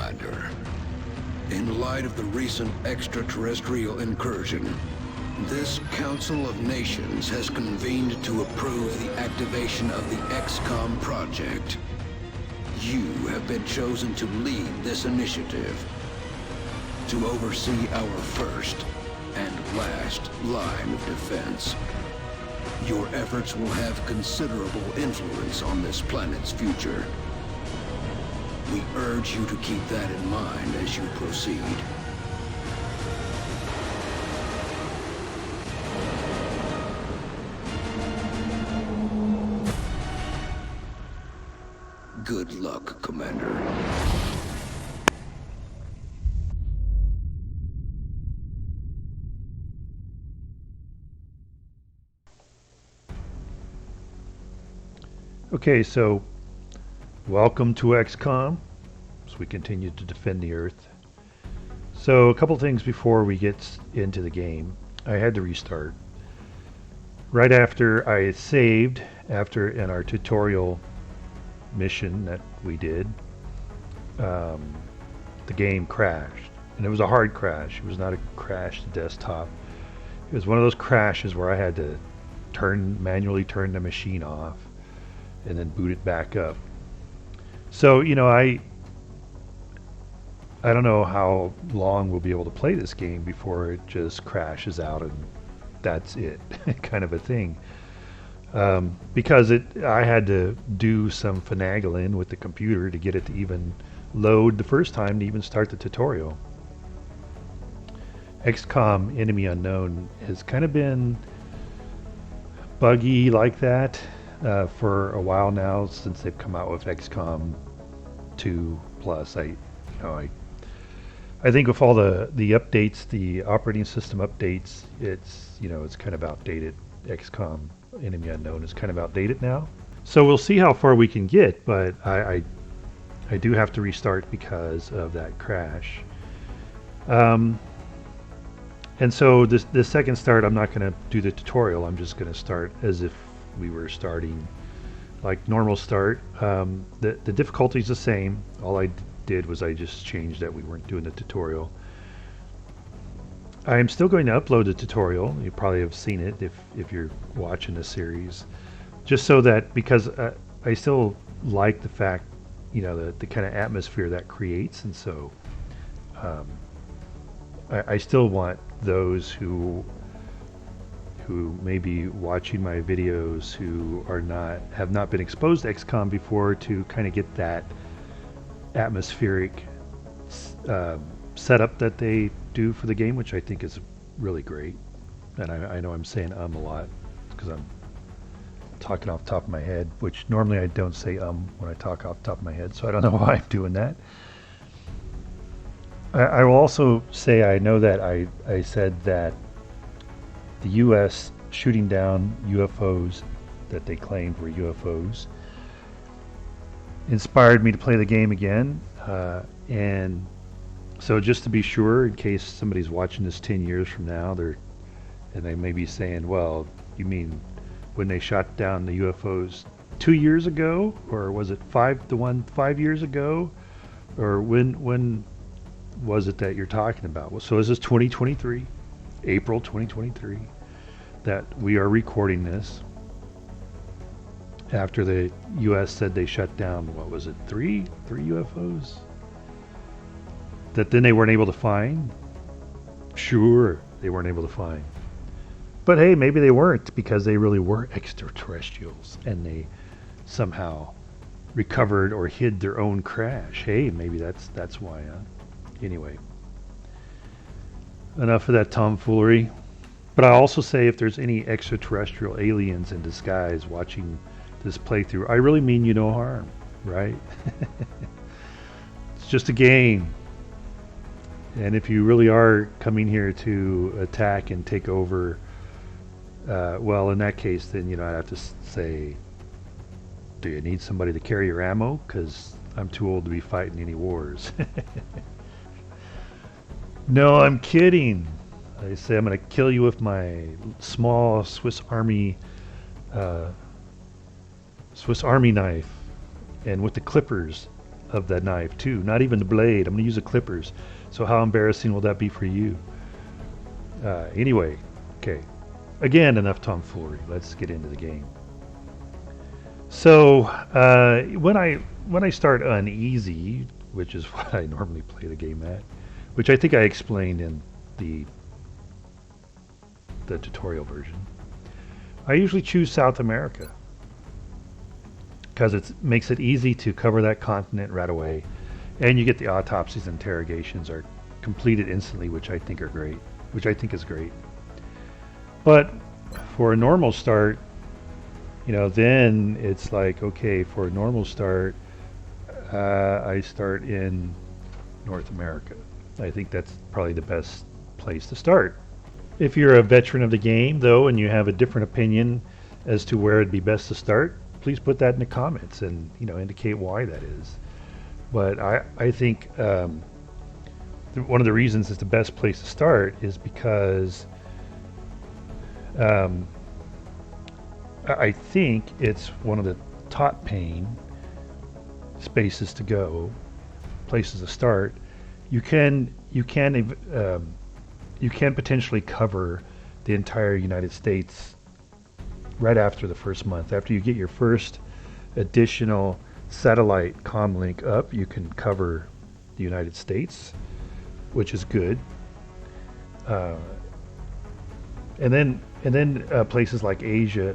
Commander. In light of the recent extraterrestrial incursion, this Council of Nations has convened to approve the activation of the XCom project. You have been chosen to lead this initiative, to oversee our first and last line of defense. Your efforts will have considerable influence on this planet's future. We urge you to keep that in mind as you proceed. Good luck, Commander. Okay, so welcome to XCom as we continue to defend the Earth. So a couple things before we get into the game. I had to restart. Right after I saved, in our tutorial mission that we did, the game crashed. And it was a hard crash. It was not a crash to desktop. It was one of those crashes where I had to manually turn the machine off and then boot it back up. So, you know, I don't know how long we'll be able to play this game before it just crashes out and that's it, kind of a thing. Because I had to do some finagling with the computer to get it to even load the first time to even start the tutorial. XCom Enemy Unknown has kind of been buggy like that for a while now, since they've come out with XCom 2 Plus. I think with all the updates, the operating system updates, it's kind of outdated. XCom Enemy Unknown is kind of outdated now. So we'll see how far we can get, but I do have to restart because of that crash. And so this second start, I'm not going to do the tutorial. I'm just going to start as if we were starting like normal start. The difficulty is the same. All I did was I just changed that we weren't doing the tutorial. I am still going to upload the tutorial. You probably have seen it if you're watching the series, just so that, because I still like the fact, the kind of atmosphere that creates, and so I still want those who may be watching my videos who have not been exposed to XCOM before to kind of get that atmospheric setup that they do for the game, which I think is really great. And I know I'm saying a lot because I'm talking off the top of my head, which normally I don't say when I talk off the top of my head, so I don't know why I'm doing that. I will also say, I know that I said that the U.S. shooting down UFOs that they claimed were UFOs inspired me to play the game again. And so just to be sure, in case somebody's watching this 10 years from now, they may be saying, well, you mean when they shot down the UFOs 2 years ago? Or was it 5 years ago? Or when was it that you're talking about? Well, so this is 2023, April 2023, that we are recording this after the U.S. said they shut down, what was it, three UFOs that then they weren't able to find? Sure, they weren't able to find. But hey, maybe they weren't, because they really were extraterrestrials and they somehow recovered or hid their own crash. Hey, maybe that's why. Anyway, enough of that tomfoolery. But I also say, if there's any extraterrestrial aliens in disguise watching this playthrough, I really mean you no harm, right? It's just a game. And if you really are coming here to attack and take over, well, in that case, then, I'd have to say, do you need somebody to carry your ammo? Because I'm too old to be fighting any wars. No, I'm kidding. I say I'm going to kill you with my small Swiss Army knife, and with the clippers of the knife too. Not even the blade. I'm going to use the clippers. So how embarrassing will that be for you? Anyway, okay. Again, enough tomfoolery. Let's get into the game. So when I start uneasy, which is what I normally play the game at, which I think I explained in the tutorial version, I usually choose South America because it makes it easy to cover that continent right away, and you get the autopsies and interrogations are completed instantly, which I think is great. But for a normal start, then it's like, okay, for a normal start, I start in North America. I think that's probably the best place to start. If you're a veteran of the game, though, and you have a different opinion as to where it'd be best to start, please put that in the comments and indicate why that is. But I think one of the reasons it's the best place to start is because I think it's one of the top paying spaces to go, places to start. You can potentially cover the entire United States right after the first month. After you get your first additional satellite comm link up, you can cover the United States, which is good. And then places like Asia,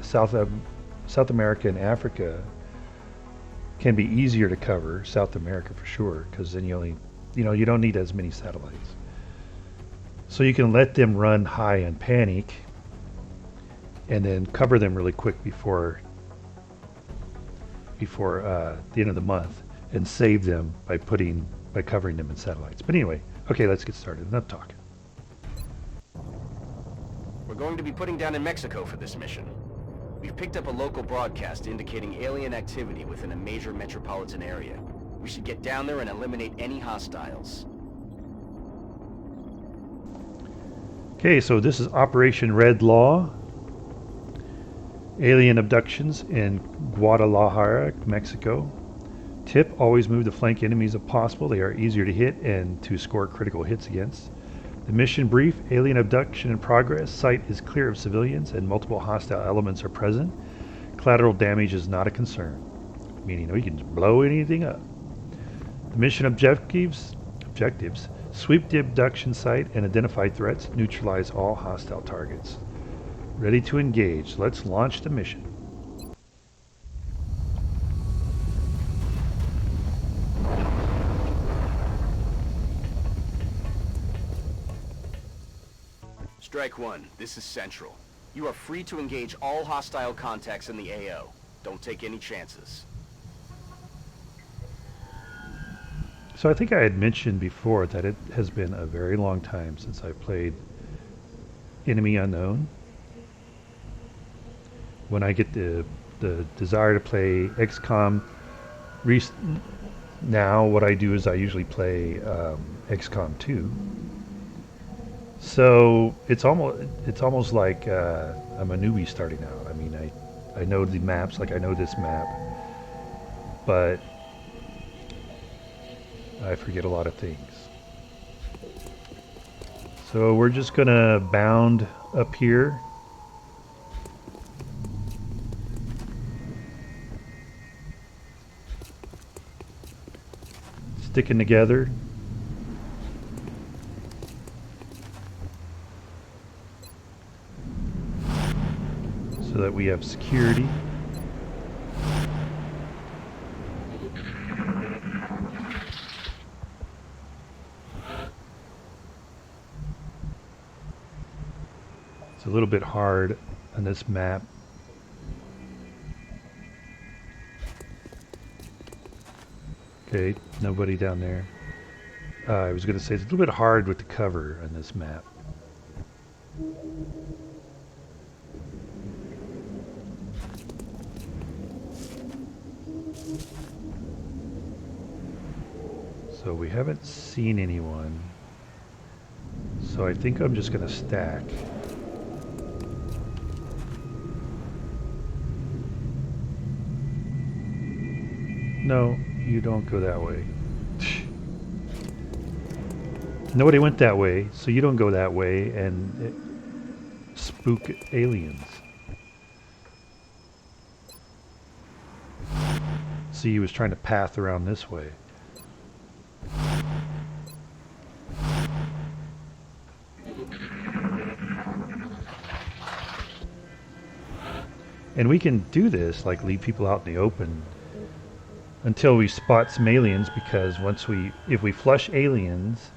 South America and Africa can be easier to cover. South America for sure, because then you don't need as many satellites. So you can let them run high on panic and then cover them really quick before the end of the month, and save them by covering them in satellites. But anyway, okay, let's get started. Enough talking. We're going to be putting down in Mexico for this mission. We've picked up a local broadcast indicating alien activity within a major metropolitan area. We should get down there and eliminate any hostiles. Okay, so this is Operation Red Law. Alien abductions in Guadalajara, Mexico. Tip: always move to flank enemies if possible. They are easier to hit and to score critical hits against. The mission brief: alien abduction in progress. Site is clear of civilians and multiple hostile elements are present. Collateral damage is not a concern, meaning we can just blow anything up. The mission objectives: sweep the abduction site and identify threats, neutralize all hostile targets. Ready to engage. Let's launch the mission. Strike one, this is Central. You are free to engage all hostile contacts in the AO. Don't take any chances. So I think I had mentioned before that it has been a very long time since I played Enemy Unknown. When I get the desire to play XCom, now what I do is I usually play XCom 2. So it's almost like I'm a newbie starting out. I mean, I know the maps, like I know this map, but I forget a lot of things. So we're just gonna bound up here. Sticking together. So that we have security. It's a little bit hard on this map. Okay, nobody down there. I was going to say it's a little bit hard with the cover on this map. So we haven't seen anyone. So I think I'm just going to stack. No, you don't go that way. Nobody went that way, so you don't go that way and spook aliens. See, he was trying to path around this way. And we can do this, like leave people out in the open until we spot some aliens, because if we flush aliens,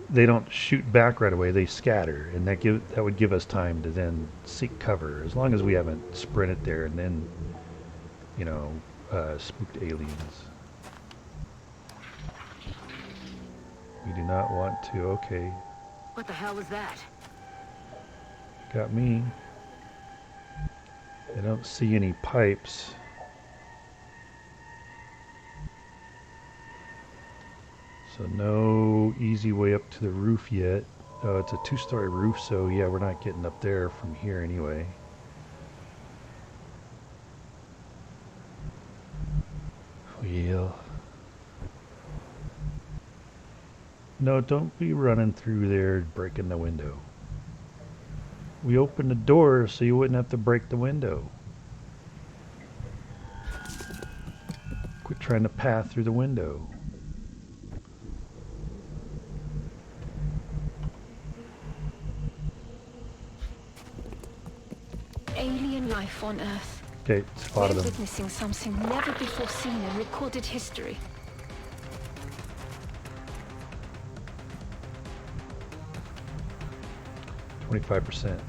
they don't shoot back right away, they scatter, and that would give us time to then seek cover, as long as we haven't sprinted there and then, you know, spooked aliens. We do not want to. Okay. What the hell was that? Got me. I don't see any pipes. So no easy way up to the roof yet. Oh, it's a 2-story roof, so yeah, we're not getting up there from here anyway. Well, no, don't be running through there breaking the window. We opened the door so you wouldn't have to break the window. Quit trying to path through the window. Alien life on Earth. Okay, spotted We're them. witnessing something never before seen in recorded history. %.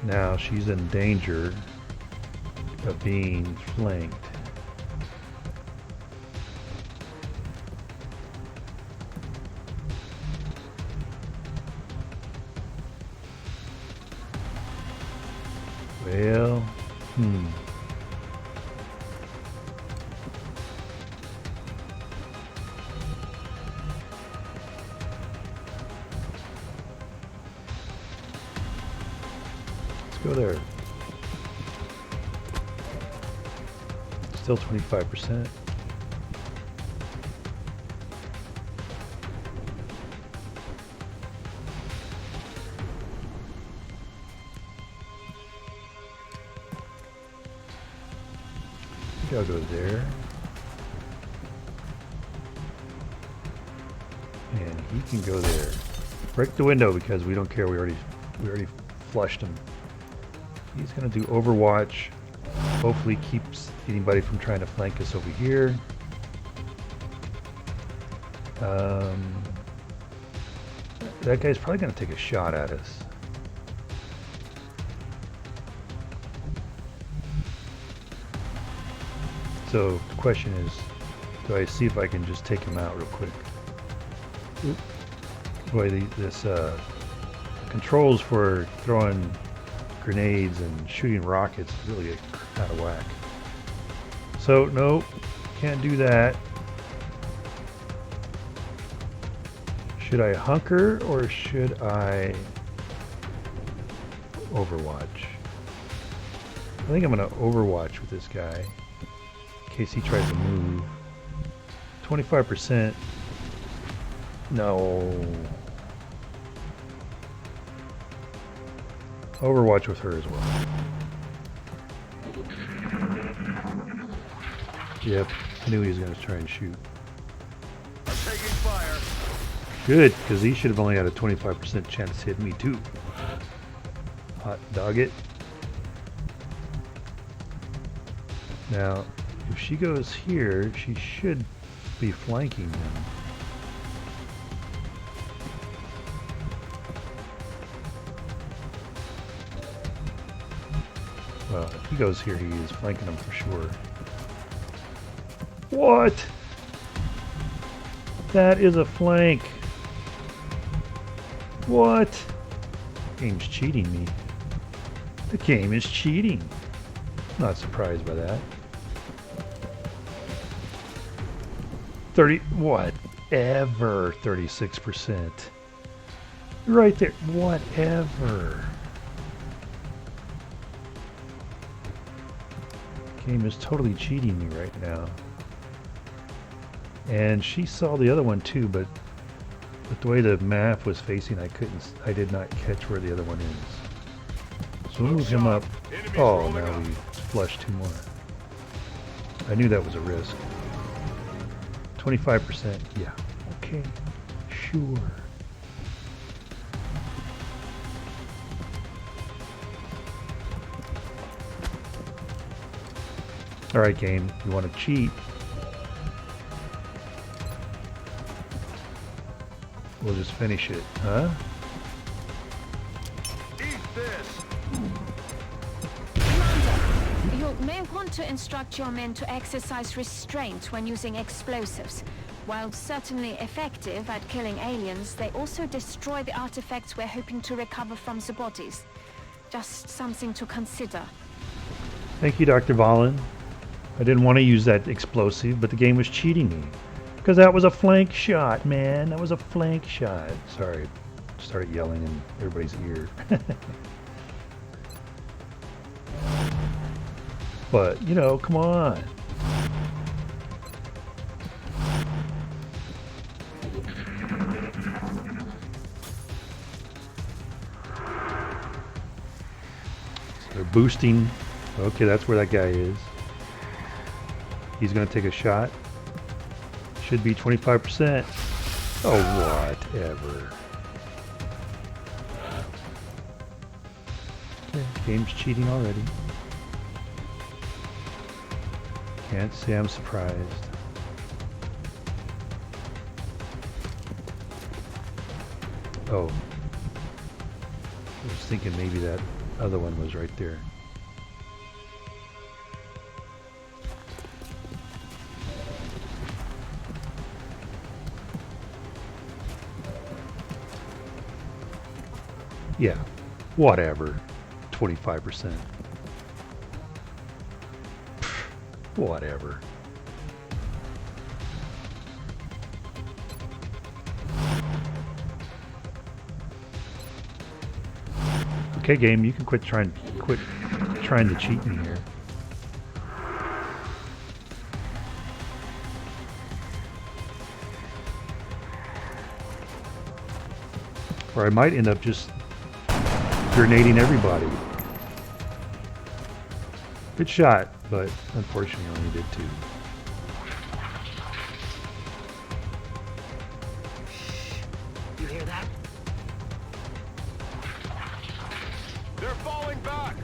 Now she's in danger of being flanked. Well, go there. Still 25%. I think I'll go there. And he can go there. Break the window because we don't care. We already flushed him. He's going to do Overwatch. Hopefully keeps anybody from trying to flank us over here. That guy's probably going to take a shot at us. So the question is, do I see if I can just take him out real quick? Oop. Boy, this controls for throwing grenades and shooting rockets really get out of whack. So no, can't do that. Should I hunker or should I Overwatch? I think I'm gonna Overwatch with this guy in case he tries to move. 25%. No. Overwatch with her as well. Yep, I knew he was going to try and shoot. I'm taking fire. Good, because he should have only had a 25% chance to hit me too. Hot dog it. Now, if she goes here, she should be flanking him. Well, if he goes here, he is flanking him for sure. What? That is a flank. What? The game's cheating me. The game is cheating. Not surprised by that. 30, whatever, 36%. Right there, whatever. Game is totally cheating me right now. And she saw the other one too, but the way the map was facing, I did not catch where the other one is. So we'll move him up. Oh, now we flushed 2 more. I knew that was a risk. 25%, yeah. Okay, sure. Alright, game, you want to cheat? We'll just finish it, huh? Eat this! Commander, you may want to instruct your men to exercise restraint when using explosives. While certainly effective at killing aliens, they also destroy the artifacts we're hoping to recover from the bodies. Just something to consider. Thank you, Dr. Valen. I didn't want to use that explosive, but the game was cheating me. Because that was a flank shot, man. That was a flank shot. Sorry. Started yelling in everybody's ear. But, you know, come on. So they're boosting. Okay, that's where that guy is. He's going to take a shot. Should be 25%. Oh, whatever. Okay, game's cheating already. Can't say I'm surprised. Oh. I was thinking maybe that other one was right there. Yeah, whatever. 25%. Whatever. Okay, game, you can quit trying to cheat me here. Or I might end up just grenading everybody. Good shot, but unfortunately I only did 2. You hear that? They're falling back!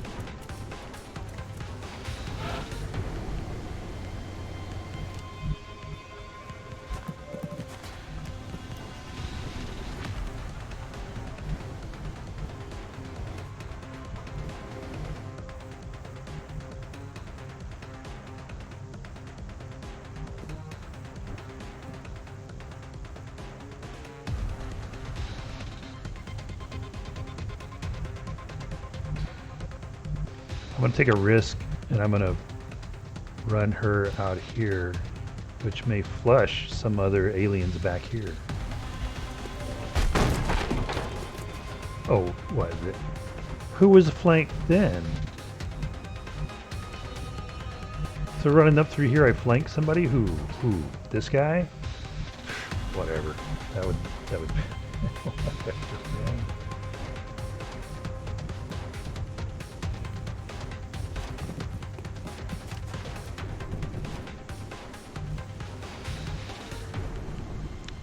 I'm going to take a risk, and I'm going to run her out here, which may flush some other aliens back here. Oh, what is it? Who was flanked then? So running up through here, I flank somebody? Who? This guy? Whatever. That would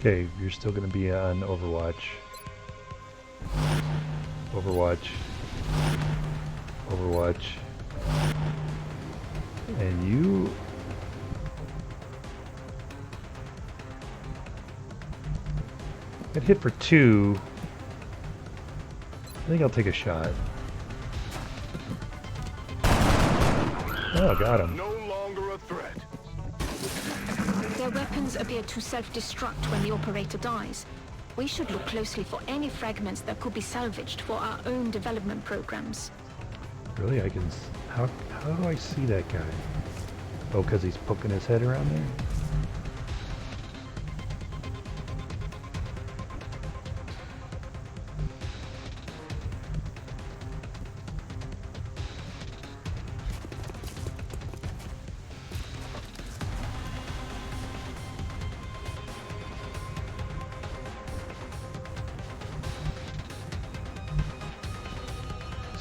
Okay, you're still going to be on Overwatch. Overwatch. Overwatch. And you... Got hit for 2. I think I'll take a shot. Oh, got him. No longer a threat. Their weapons appear to self-destruct when the operator dies. We should look closely for any fragments that could be salvaged for our own development programs. Really? I can... How do I see that guy? Oh, because he's poking his head around there?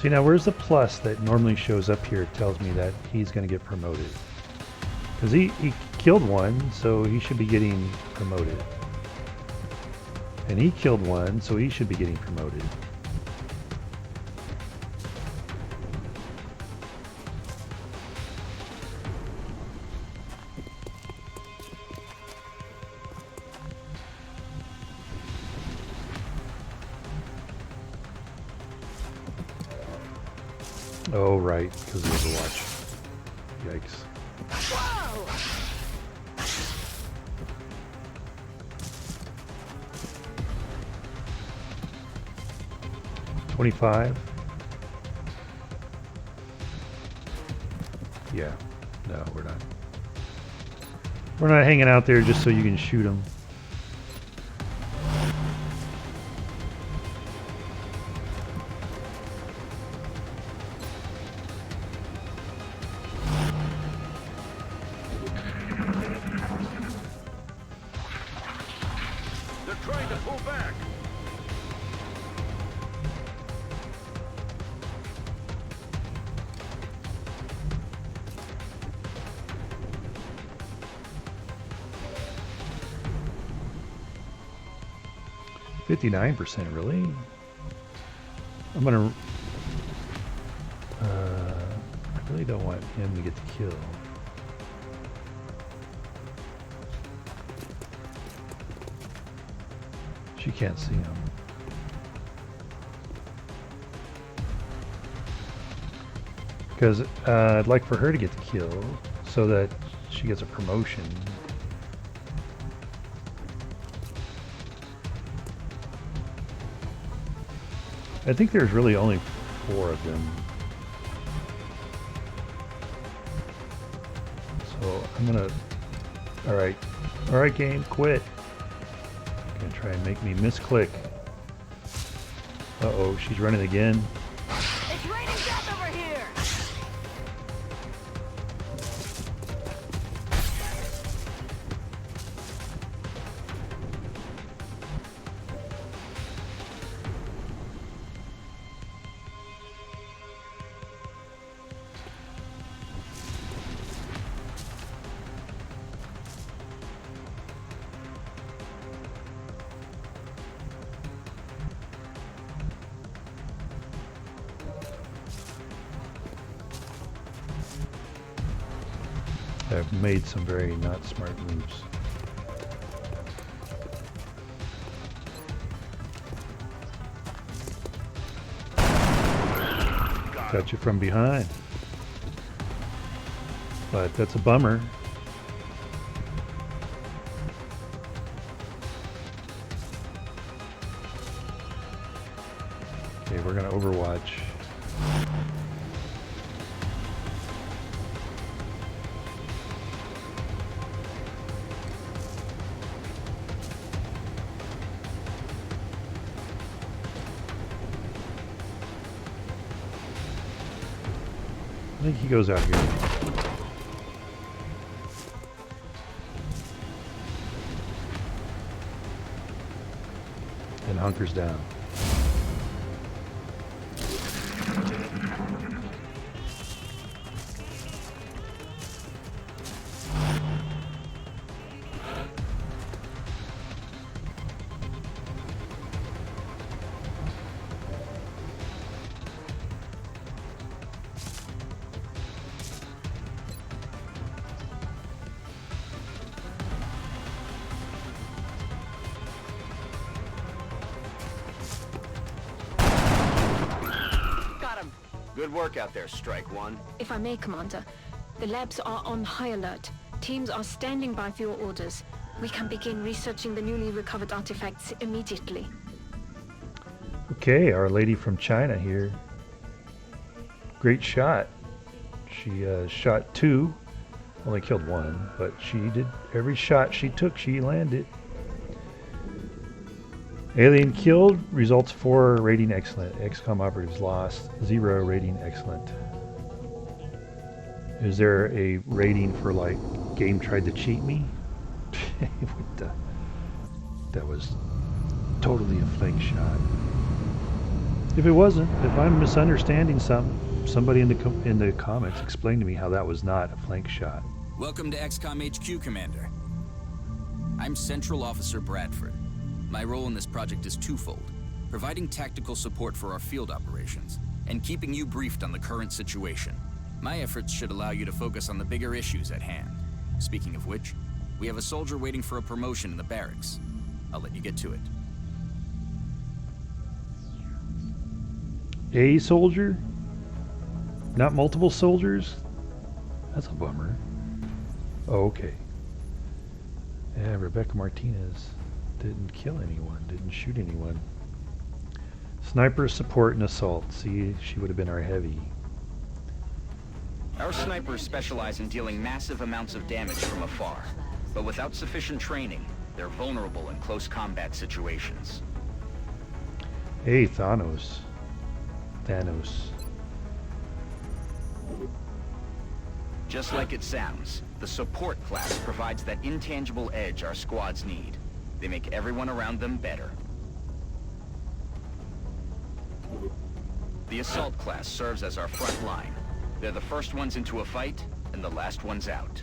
See, now where's the plus that normally shows up here? It tells me that he's going to get promoted. Because he killed one, so he should be getting promoted. And he killed one, so he should be getting promoted. Oh, right, because of Overwatch. Yikes. Whoa! 25. Yeah. No, we're not. We're not hanging out there just so you can shoot them. They're trying to pull back. %59%, really? I'm gonna... I really don't want him to get the kill. She can't see him. Because I'd like for her to get the kill so that she gets a promotion. I think there's really only 4 of them. So I'm gonna... Alright game, quit. Gonna try and make me misclick. Uh-oh, she's running again. It's raining death over here! I've made some very not smart moves. Got you from behind. But that's a bummer. Okay, we're gonna Overwatch. I think he goes out here. And hunkers down. Good work out there, Strike One. If I may, Commander, the labs are on high alert. Teams are standing by for your orders. We can begin researching the newly recovered artifacts immediately. Okay, Our Lady from China here. Great shot. She shot 2, only killed 1, but she did every shot she took, she landed. Alien killed, results 4, rating excellent. XCom operatives lost, 0, rating excellent. Is there a rating for like game tried to cheat me? That was totally a flank shot. If it wasn't, if I'm misunderstanding something, somebody in the comments explain to me how that was not a flank shot. Welcome to XCom HQ, Commander. I'm Central Officer Bradford. My role in this project is twofold: providing tactical support for our field operations, and keeping you briefed on the current situation. My efforts should allow you to focus on the bigger issues at hand. Speaking of which, we have a soldier waiting for a promotion in the barracks. I'll let you get to it. A soldier? Not multiple soldiers? That's a bummer. Oh, okay. Yeah, Rebecca Martinez didn't kill anyone, didn't shoot anyone. Sniper, support, and assault. See, she would have been our heavy. Our snipers specialize in dealing massive amounts of damage from afar, but without sufficient training, they're vulnerable in close combat situations. Hey, Thanos. Just like it sounds, the support class provides that intangible edge our squads need. They make everyone around them better. The assault class serves as our front line. They're the first ones into a fight, and the last ones out.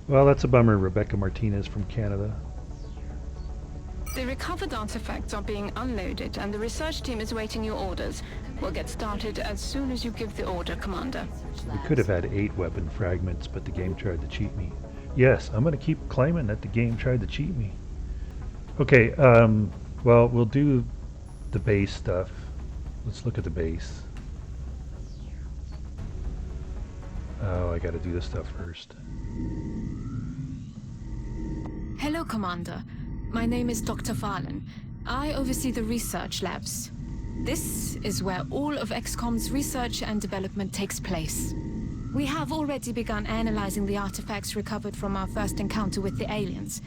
Well, that's a bummer, Rebecca Martinez from Canada. The recovered artifacts are being unloaded, and the research team is waiting your orders. We'll get started as soon as you give the order, Commander. We could have had 8 weapon fragments, but the game tried to cheat me. Yes, I'm going to keep claiming that the game tried to cheat me. Okay, well, we'll do the base stuff. Let's look at the base. Oh, I got to do this stuff first. Hello, Commander. My name is Dr. Valen. I oversee the research labs. This is where all of XCOM's research and development takes place. We have already begun analyzing the artifacts recovered from our first encounter with the aliens.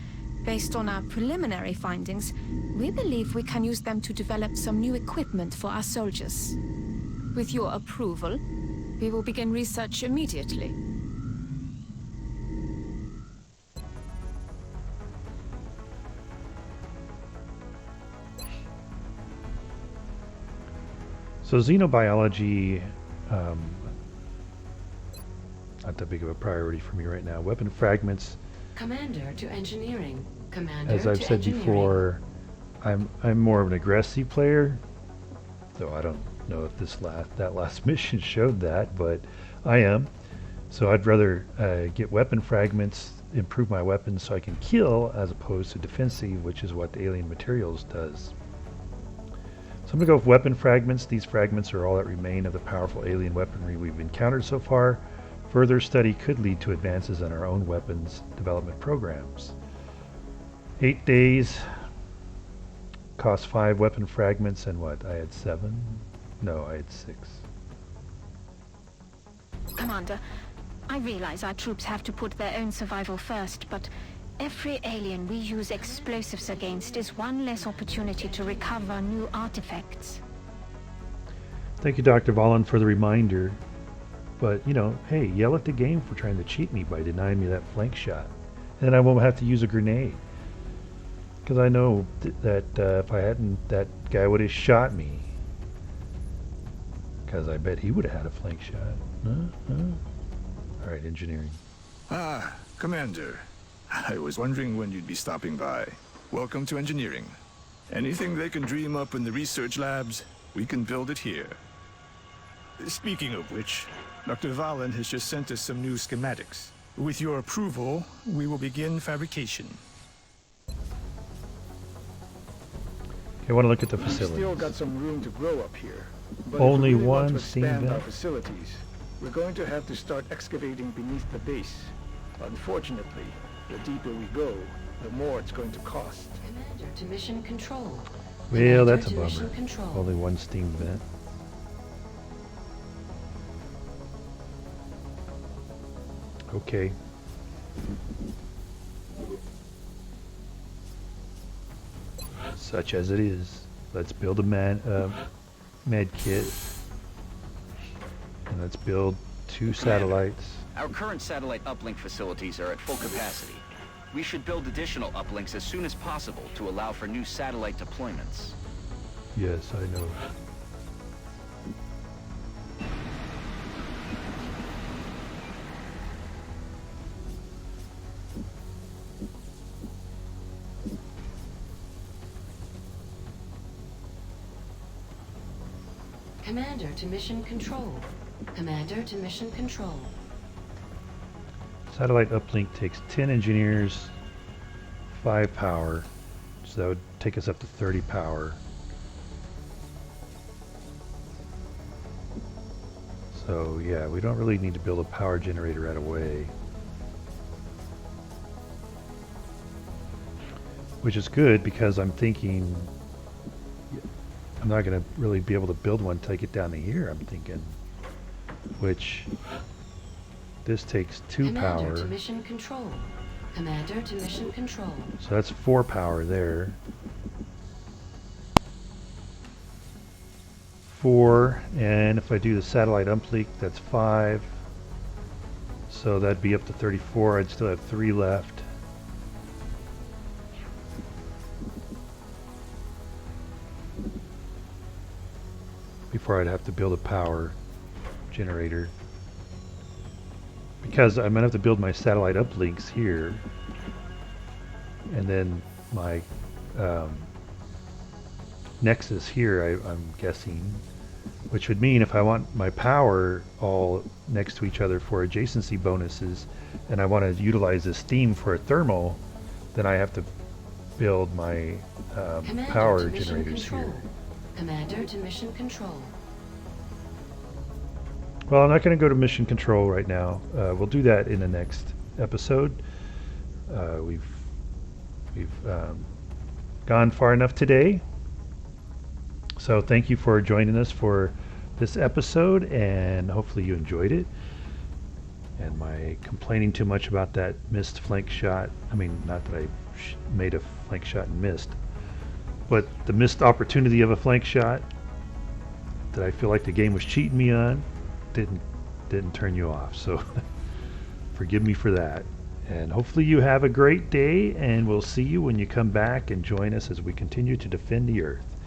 Based on our preliminary findings, we believe we can use them to develop some new equipment for our soldiers. With your approval, we will begin research immediately. So xenobiology, not that big of a priority for me right now. Weapon fragments. Commander to engineering. Commander As I've to said engineering. before, I'm more of an aggressive player. Though I don't know if that last mission showed that, but I am. So I'd rather get weapon fragments, improve my weapons so I can kill, as opposed to defensive, which is what the Alien Materials does. So I'm going to go with weapon fragments. These fragments are all that remain of the powerful alien weaponry we've encountered so far. Further study could lead to advances in our own weapons development programs. 8 days. Cost 5 weapon fragments and what? I had 7? No, I had 6. Commander, I realize our troops have to put their own survival first, but every alien we use explosives against is one less opportunity to recover new artifacts. Thank you, Dr. Valen, for the reminder. But, you know, hey, yell at the game for trying to cheat me by denying me that flank shot. And then I won't have to use a grenade. Because I know that if I hadn't, that guy would have shot me. Because I bet he would have had a flank shot. Alright, engineering. Ah, Commander. I was wondering when you'd be stopping by. Welcome to engineering. Anything they can dream up in the research labs, we can build it here. Speaking of which, Dr. Valen has just sent us some new schematics. With your approval, we will begin fabrication. Okay, I want to look at the We've facility. still got some room to grow up here. But Only if we really want one to steam expand our vent? facilities, we're going to have to start excavating beneath the base. Unfortunately, the deeper we go, the more it's going to cost. Commander to mission control. Well, that's a Commander to bummer. mission control. Only one steam vent. Okay. Such as it is. Let's build a med kit. And let's build 2 satellites. Our current satellite uplink facilities are at full capacity. We should build additional uplinks as soon as possible to allow for new satellite deployments. Yes, I know. Commander to mission control. Commander to mission control. Satellite uplink takes 10 engineers, 5 power, so that would take us up to 30 power. So yeah, we don't really need to build a power generator right away. Which is good because I'm thinking I'm not going to really be able to build one until I get down to here, I'm thinking. Which this takes 2 Commander power. to mission control. Commander to mission control. So that's 4 power there. 4, and if I do the satellite uplink, that's 5. So that'd be up to 34. I'd still have 3 left. Before I'd have to build a power generator. Because I'm going to have to build my satellite uplinks here. And then my nexus here, I'm guessing. Which would mean if I want my power all next to each other for adjacency bonuses, and I want to utilize this steam for a thermal, then I have to build my power generators here. Commander to mission control. Well, I'm not going to go to mission control right now. We'll do that in the next episode. We've gone far enough today. So thank you for joining us for this episode, and hopefully you enjoyed it. And my complaining too much about that missed flank shot, I mean, not that I made a flank shot and missed, but the missed opportunity of a flank shot that I feel like the game was cheating me on didn't turn you off. So forgive me for that. And hopefully you have a great day, and we'll see you when you come back and join us as we continue to defend the Earth.